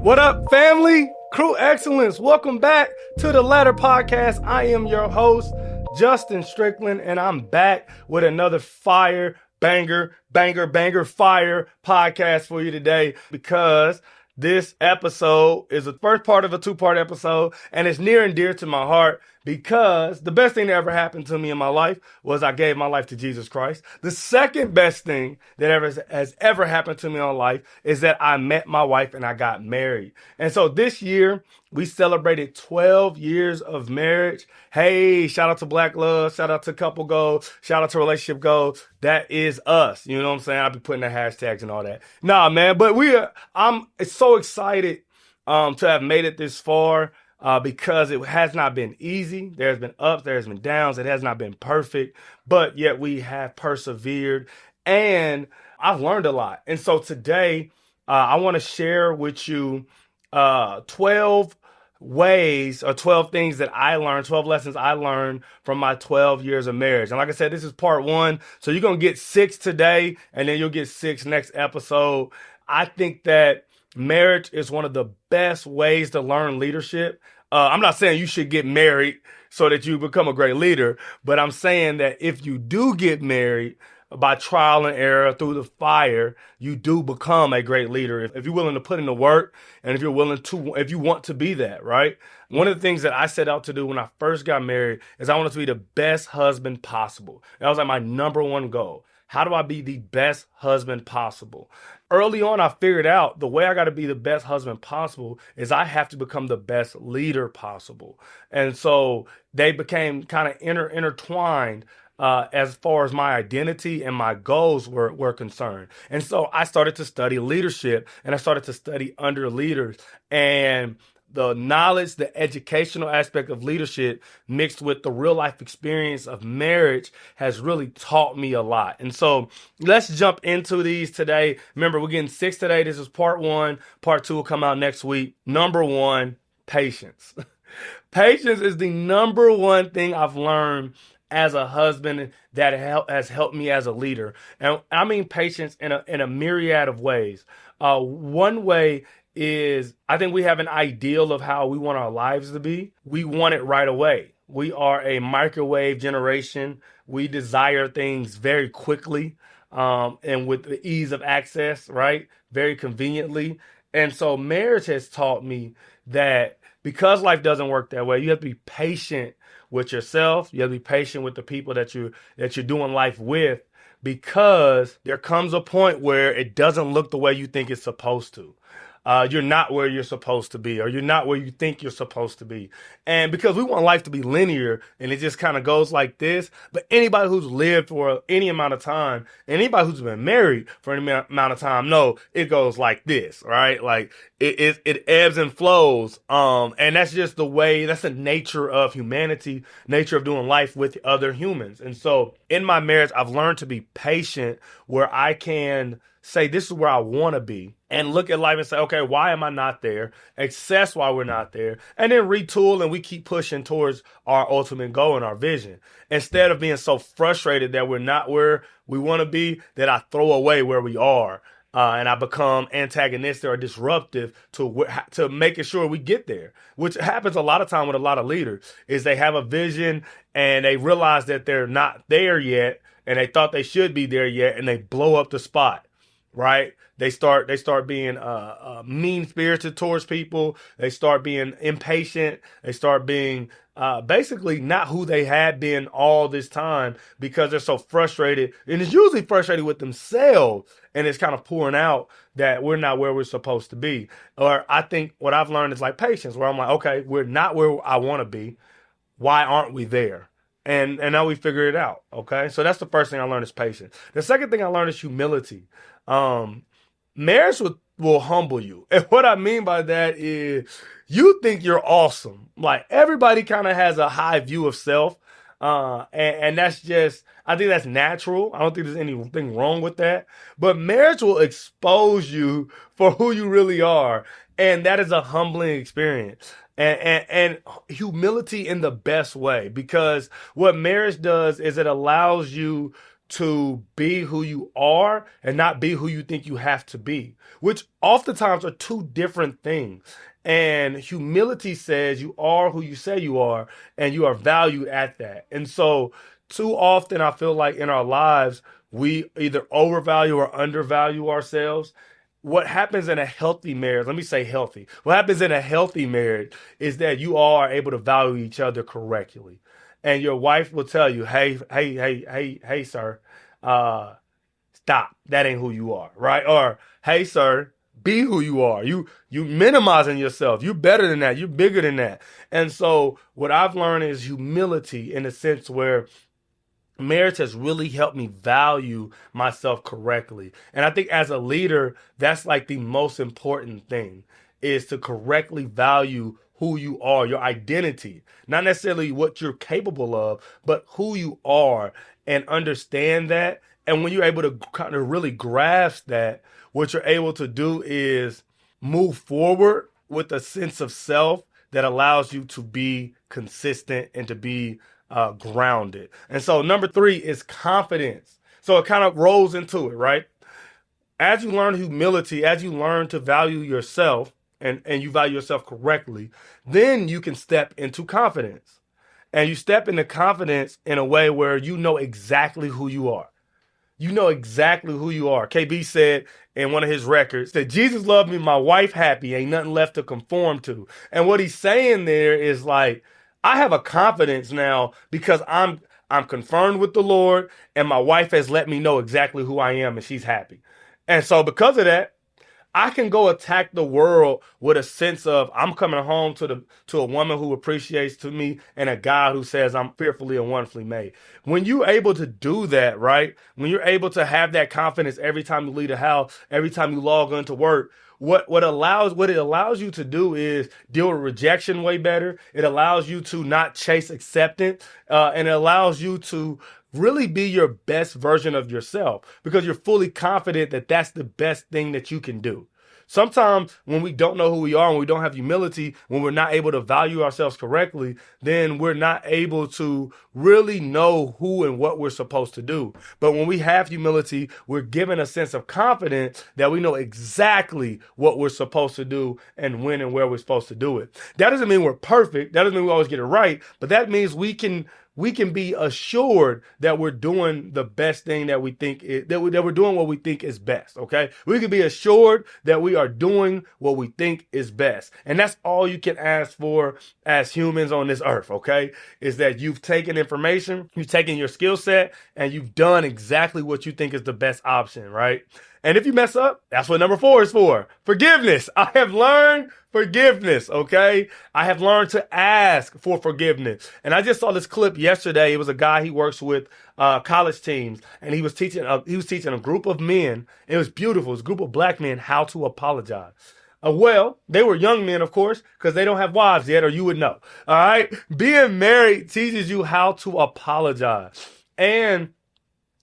What up, family? Crew Excellence. Welcome back to the Ladder Podcast. I am your host, Justin Strickland, and I'm back with another fire, banger, fire podcast for you today because this episode is the first part of a two-part episode, and it's near and dear to my heart because the best thing that ever happened to me in my life was I gave my life to Jesus Christ. The second best thing that has ever happened to me in life is that I met my wife and I got married. And so this year, we celebrated 12 years of marriage. Hey, shout out to Black Love, shout out to Couple Goals, shout out to Relationship Goals. That is us. You know what I'm saying? I'll be putting the hashtags and all that. Nah, man, but I'm so excited to have made it this far. Because it has not been easy. There's been ups, there's been downs. It has not been perfect, but yet we have persevered and I've learned a lot. And so today, I want to share with you 12 ways or 12 things that I learned, 12 lessons I learned from my 12 years of marriage. And like I said, this is part one. So you're going to get 6 today and then you'll get 6 next episode. I think that marriage is one of the best ways to learn leadership. I'm not saying you should get married so that you become a great leader, but I'm saying that if you do get married by trial and error through the fire, you do become a great leader. If you're willing to put in the work and if you want to be that, right? One of the things that I set out to do when I first got married is I wanted to be the best husband possible. That was like my number one goal. How do I be the best husband possible? Early on, I figured out the way I got to be the best husband possible is I have to become the best leader possible. And so they became kind of intertwined as far as my identity and my goals were concerned. And so I started to study leadership and I started to study under leaders. And the knowledge, the educational aspect of leadership mixed with the real life experience of marriage has really taught me a lot. And so let's jump into these today. Remember, we're getting 6 today. This is part 1. Part 2 will come out next week. Number 1, patience. Patience is the number one thing I've learned as a husband that has helped me as a leader. And I mean patience in a myriad of ways. One way is I think we have an ideal of how we want our lives to be. We want it right away. We are a microwave generation. We desire things very quickly and with the ease of access, right? Very conveniently. And so marriage has taught me that because life doesn't work that way, you have to be patient with yourself. You have to be patient with the people that you're doing life with, because there comes a point where it doesn't look the way you think it's supposed to. You're not where you're supposed to be, or you're not where you think you're supposed to be. And because we want life to be linear and it just kind of goes like this, but anybody who's lived for any amount of time, anybody who's been married for any amount of time, know it goes like this, right? Like it ebbs and flows. And that's just the way, that's the nature of humanity, nature of doing life with other humans. And so in my marriage, I've learned to be patient where I can say, this is where I want to be, and look at life and say, okay, why am I not there? Assess why we're not there, and then retool, and we keep pushing towards our ultimate goal and our vision. Instead of being so frustrated that we're not where we want to be, that I throw away where we are, and I become antagonistic or disruptive to making sure we get there, which happens a lot of time with a lot of leaders, is they have a vision and they realize that they're not there yet, and they thought they should be there yet, and they blow up the spot. Right? They start being mean-spirited towards people. They start being impatient. They start being basically not who they had been all this time, because they're so frustrated. And it's usually frustrated with themselves, and it's kind of pouring out that we're not where we're supposed to be. Or I think what I've learned is like patience, where I'm like, okay, we're not where I want to be. Why aren't we there? And now we figure it out. Okay. So that's the first thing I learned is patience. The second thing I learned is humility. Marriage will humble you. And what I mean by that is you think you're awesome. Like everybody kind of has a high view of self. And that's just, I think that's natural. I don't think there's anything wrong with that. But marriage will expose you for who you really are. And that is a humbling experience. And humility in the best way, because what marriage does is it allows you to be who you are and not be who you think you have to be, which oftentimes are two different things. And humility says you are who you say you are, and you are valued at that. And so, too often, I feel like in our lives, we either overvalue or undervalue ourselves. What happens in a healthy marriage, let me say healthy. What happens in a healthy marriage is that you all are able to value each other correctly. And your wife will tell you, hey, sir, uh, stop. That ain't who you are, right? Or, hey, sir, be who you are. You minimizing yourself. You're better than that. You're bigger than that. And so what I've learned is humility in a sense where marriage has really helped me value myself correctly. And I think as a leader, that's like the most important thing is to correctly value who you are, your identity, not necessarily what you're capable of, but who you are and understand that. And when you're able to kind of really grasp that, what you're able to do is move forward with a sense of self that allows you to be consistent and to be grounded. And so number three is confidence. So it kind of rolls into it, right? As you learn humility, as you learn to value yourself and you value yourself correctly, then you can step into confidence. And you step into confidence in a way where you know exactly who you are. You know exactly who you are. KB said in one of his records that Jesus loved me, my wife happy, ain't nothing left to conform to. And what he's saying there is like, I have a confidence now because I'm confirmed with the Lord and my wife has let me know exactly who I am and she's happy. And so because of that, I can go attack the world with a sense of I'm coming home to a woman who appreciates to me and a guy who says I'm fearfully and wonderfully made. When you're able to do that, right? When you're able to have that confidence every time you leave the house, every time you log into work, what it allows you to do is deal with rejection way better. It allows you to not chase acceptance, and it allows you to really be your best version of yourself because you're fully confident that that's the best thing that you can do. Sometimes when we don't know who we are and we don't have humility, when we're not able to value ourselves correctly, then we're not able to really know who and what we're supposed to do. But when we have humility, we're given a sense of confidence that we know exactly what we're supposed to do and when and where we're supposed to do it. That doesn't mean we're perfect. That doesn't mean we always get it right, but that means we can be assured that we're doing the best thing that we think that we're doing what we think is best. Okay. We can be assured that we are doing what we think is best. And that's all you can ask for as humans on this earth. Okay. Is that you've taken information, you've taken your skill set and you've done exactly what you think is the best option. Right. And if you mess up, that's what number 4 is for. Forgiveness. I have learned forgiveness, okay? I have learned to ask for forgiveness. And I just saw this clip yesterday. It was a guy he works with college teams, and he was teaching a group of men. It was beautiful. It was a group of black men how to apologize. Well, they were young men, of course, because they don't have wives yet, or you would know. All right? Being married teaches you how to apologize. And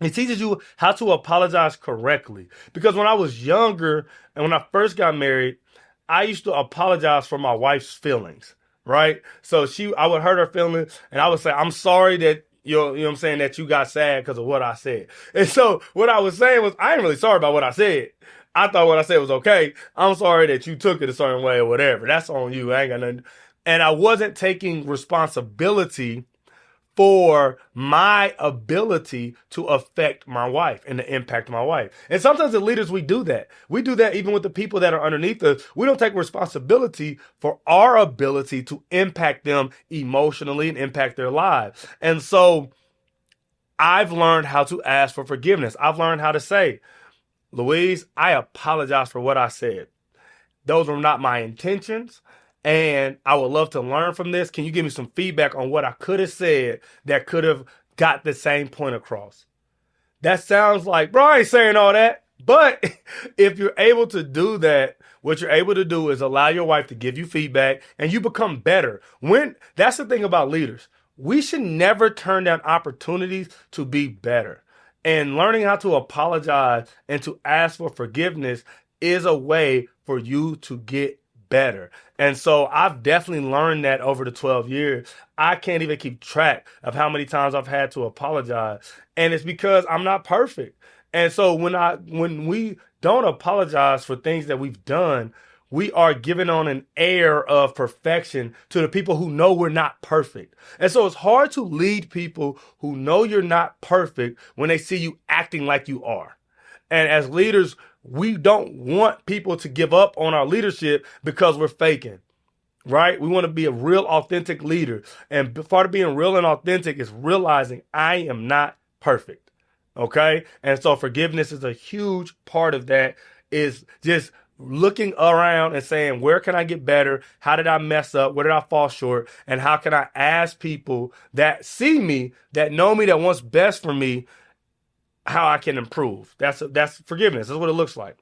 it teaches you how to apologize correctly. Because when I was younger and when I first got married, I used to apologize for my wife's feelings, right? So I would hurt her feelings and I would say, I'm sorry that, you know what I'm saying, that you got sad because of what I said. And so what I was saying was, I ain't really sorry about what I said. I thought what I said was okay. I'm sorry that you took it a certain way or whatever. That's on you. I ain't got nothing. And I wasn't taking responsibility for my ability to affect my wife and to impact my wife. And sometimes as leaders, we do that. We do that even with the people that are underneath us. We don't take responsibility for our ability to impact them emotionally and impact their lives. And so I've learned how to ask for forgiveness. I've learned how to say, Louise, I apologize for what I said. Those were not my intentions. And I would love to learn from this. Can you give me some feedback on what I could have said that could have got the same point across? That sounds like, bro, I ain't saying all that. But if you're able to do that, what you're able to do is allow your wife to give you feedback and you become better. That's the thing about leaders. We should never turn down opportunities to be better. And learning how to apologize and to ask for forgiveness is a way for you to get better. And so I've definitely learned that over the 12 years. I can't even keep track of how many times I've had to apologize. And it's because I'm not perfect. And so when we don't apologize for things that we've done, we are giving on an air of perfection to the people who know we're not perfect. And so it's hard to lead people who know you're not perfect when they see you acting like you are. And as leaders, we don't want people to give up on our leadership because we're faking, right? We want to be a real, authentic leader. And part of being real and authentic is realizing I am not perfect, okay? And so forgiveness is a huge part of that, is just looking around and saying, where can I get better? How did I mess up? Where did I fall short? And how can I ask people that see me, that know me, that wants best for me, how I can improve? That's forgiveness. That's what it looks like.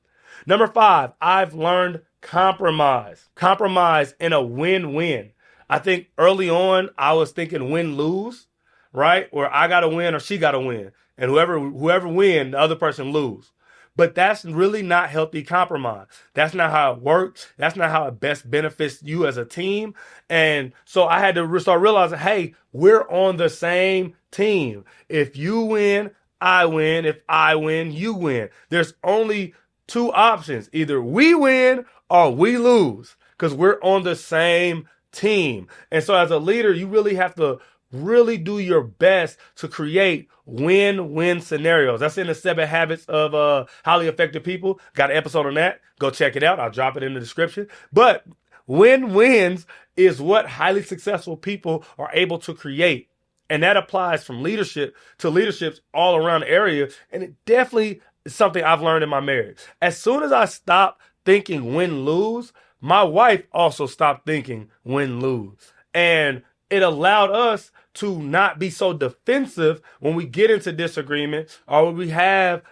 Number 5, I've learned compromise. Compromise in a win-win. I think early on, I was thinking win-lose, right? Where I got to win or she got to win. And whoever win, the other person lose. But that's really not healthy compromise. That's not how it works. That's not how it best benefits you as a team. And so I had to start realizing, hey, we're on the same team. If you win, I win. If I win, you win. There's only 2 options. Either we win or we lose, because we're on the same team. And so as a leader, you really have to really do your best to create win-win scenarios. That's in the 7 Habits of Highly Effective People. Got an episode on that. Go check it out. I'll drop it in the description. But win-wins is what highly successful people are able to create. And that applies from leadership to leaderships all around the area. And it definitely is something I've learned in my marriage. As soon as I stopped thinking win-lose, my wife also stopped thinking win-lose. And it allowed us to not be so defensive when we get into disagreement, or when we have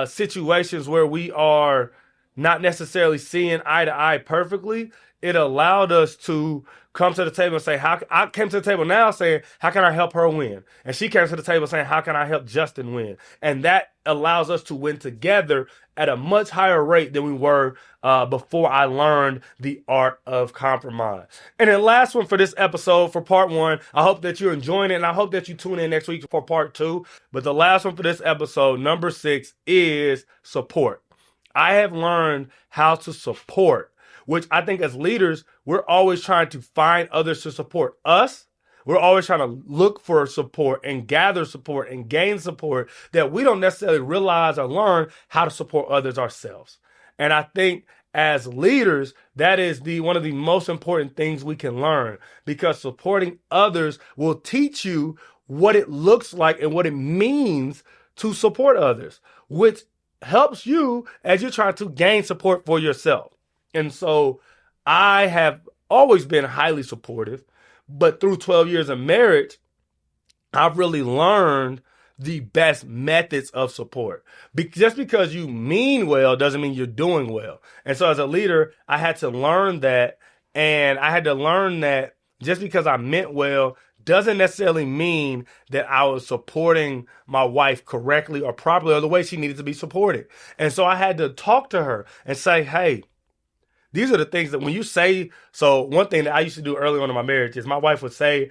situations where we are not necessarily seeing eye to eye perfectly. It allowed us to come to the table and say, I came to the table now saying, how can I help her win? And she came to the table saying, how can I help Justin win? And that allows us to win together at a much higher rate than we were before I learned the art of compromise. And then last one for this episode, for part 1, I hope that you're enjoying it, and I hope that you tune in next week for part 2. But the last one for this episode, number 6, is support. I have learned how to support, which I think as leaders, we're always trying to find others to support us. We're always trying to look for support and gather support and gain support that we don't necessarily realize or learn how to support others ourselves. And I think as leaders, that is one of the most important things we can learn, because supporting others will teach you what it looks like and what it means to support others, which helps you as you're trying to gain support for yourself. And so I have always been highly supportive, but through 12 years of marriage, I've really learned the best methods of support. Just because you mean well doesn't mean you're doing well. And so as a leader, I had to learn that. And I had to learn that just because I meant well doesn't necessarily mean that I was supporting my wife correctly or properly or the way she needed to be supported. And so I had to talk to her and say, hey, these are the things that when you say, so one thing that I used to do early on in my marriage is my wife would say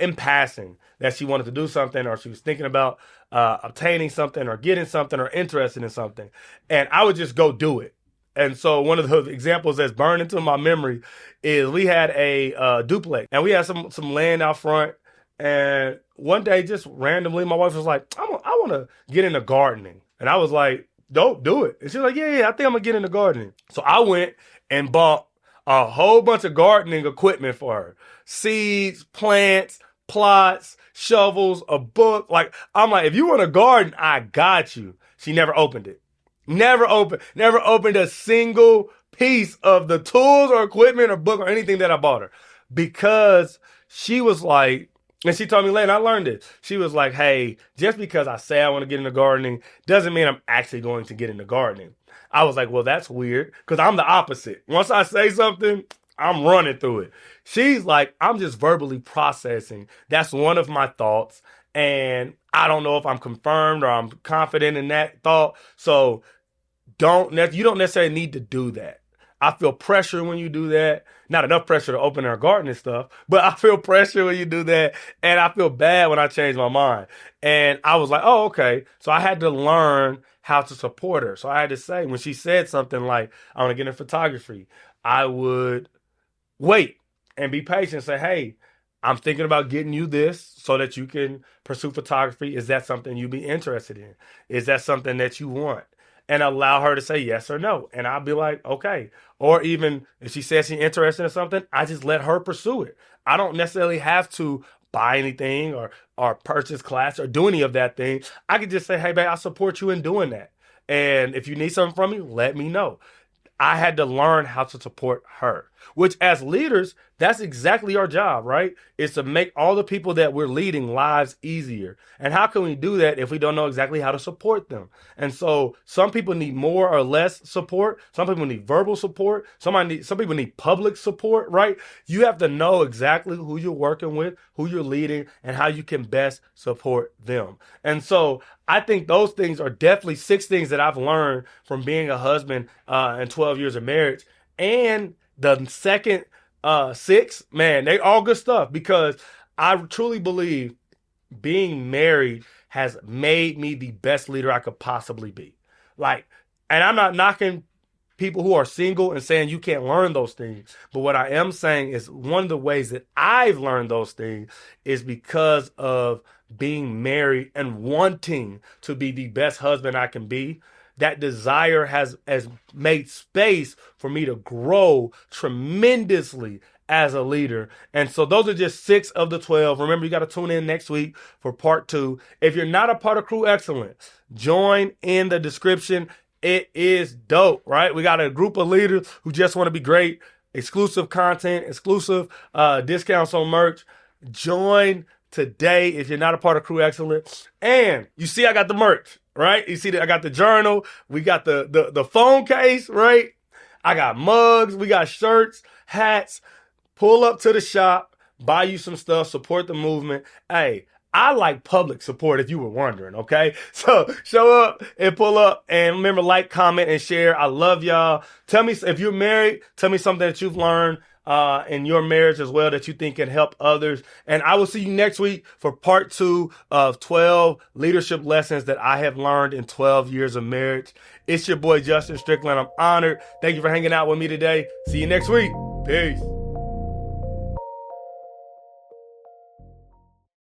in passing that she wanted to do something, or she was thinking about obtaining something or getting something or interested in something. And I would just go do it. And so one of the examples that's burned into my memory is we had a duplex, and we had some land out front. And one day, just randomly, my wife was like, I want to get into gardening. And I was like, don't do it. And she was like, yeah, I think I'm going to get into gardening. So I went and bought a whole bunch of gardening equipment for her. Seeds, plants, plots, shovels, a book. Like, I'm like, if you want to garden, I got you. She never opened it. Never opened a single piece of the tools or equipment or book or anything that I bought her, because she was like, and she told me later, I learned it. She was like, hey, just because I say I want to get into gardening doesn't mean I'm actually going to get into gardening. I was like, well, that's weird, because I'm the opposite. Once I say something, I'm running through it. She's like, I'm just verbally processing. That's one of my thoughts. And I don't know if I'm confirmed or I'm confident in that thought. So you don't necessarily need to do that. I feel pressure when you do that. Not enough pressure to open our garden and stuff, but I feel pressure when you do that. And I feel bad when I change my mind. And I was like, oh, okay. So I had to learn how to support her. So I had to say, when she said something like, I want to get into photography, I would wait and be patient and say, hey, I'm thinking about getting you this so that you can pursue photography. Is that something you'd be interested in? Is that something that you want? And allow her to say yes or no. And I'll be like, okay. Or even if she says she's interested in something, I just let her pursue it. I don't necessarily have to buy anything or purchase class or do any of that thing. I could just say, hey, babe, I support you in doing that. And if you need something from me, let me know. I had to learn how to support her, which as leaders, that's exactly our job, right? Is to make all the people that we're leading lives easier. And how can we do that if we don't know exactly how to support them? And so some people need more or less support. Some people need verbal support. Some people need public support, right? You have to know exactly who you're working with, who you're leading, and how you can best support them. And so I think those things are definitely 6 things that I've learned from being a husband and 12 years of marriage. And the second 6, man, they all good stuff, because I truly believe being married has made me the best leader I could possibly be. Like, and I'm not knocking people who are single and saying you can't learn those things. But what I am saying is one of the ways that I've learned those things is because of being married and wanting to be the best husband I can be. That desire has made space for me to grow tremendously as a leader. And so those are just 6 of the 12. Remember, you got to tune in next week for part 2. If you're not a part of Crew Excellence, join in the description. It is dope, right? We got a group of leaders who just want to be great, exclusive content, exclusive discounts on merch. Join today if you're not a part of Crew Excellence. And you see I got the merch, right? You see that I got the journal. We got the phone case, right? I got mugs. We got shirts, hats. Pull up to the shop, buy you some stuff, support the movement. Hey, I like public support, if you were wondering, okay? So show up and pull up, and remember, like, comment, and share. I love y'all. Tell me, if you're married, tell me something that you've learned in your marriage as well that you think can help others. And I will see you next week for part 2 of 12 leadership lessons that I have learned in 12 years of marriage. It's your boy, Justin Strickland. I'm honored. Thank you for hanging out with me today. See you next week. Peace.